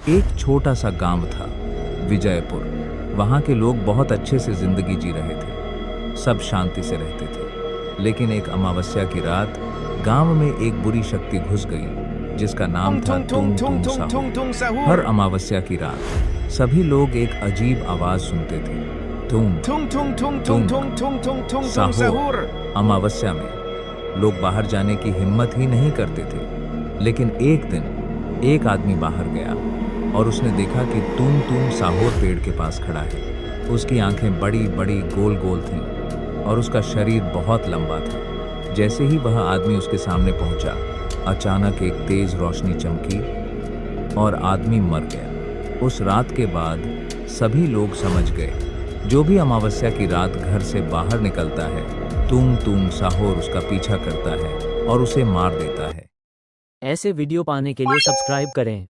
एक छोटा सा गांव था, विजयपुर। वहां के लोग बहुत अच्छे से जिंदगी जी रहे थे, सब शांति से रहते थे। लेकिन एक अमावस्या की रात गांव में एक बुरी शक्ति घुस गई, जिसका नाम था तुंग तुंग साहू। हर अमावस्या की रात सभी लोग एक अजीब आवाज सुनते थे, तुंग तुंग साहूर। अमावस्या में लोग बाहर जाने की हिम्मत ही नहीं करते थे। लेकिन एक दिन एक आदमी बाहर गया और उसने देखा कि तुम साहूर पेड़ के पास खड़ा है। उसकी आंखें बड़ी बड़ी गोल गोल थीं और उसका शरीर बहुत लंबा था। जैसे ही वह आदमी उसके सामने पहुंचा, अचानक एक तेज रोशनी चमकी और आदमी मर गया। उस रात के बाद सभी लोग समझ गए, जो भी अमावस्या की रात घर से बाहर निकलता है, तुम साहूर उसका पीछा करता है और उसे मार देता है। ऐसे वीडियो पाने के लिए सब्सक्राइब करें।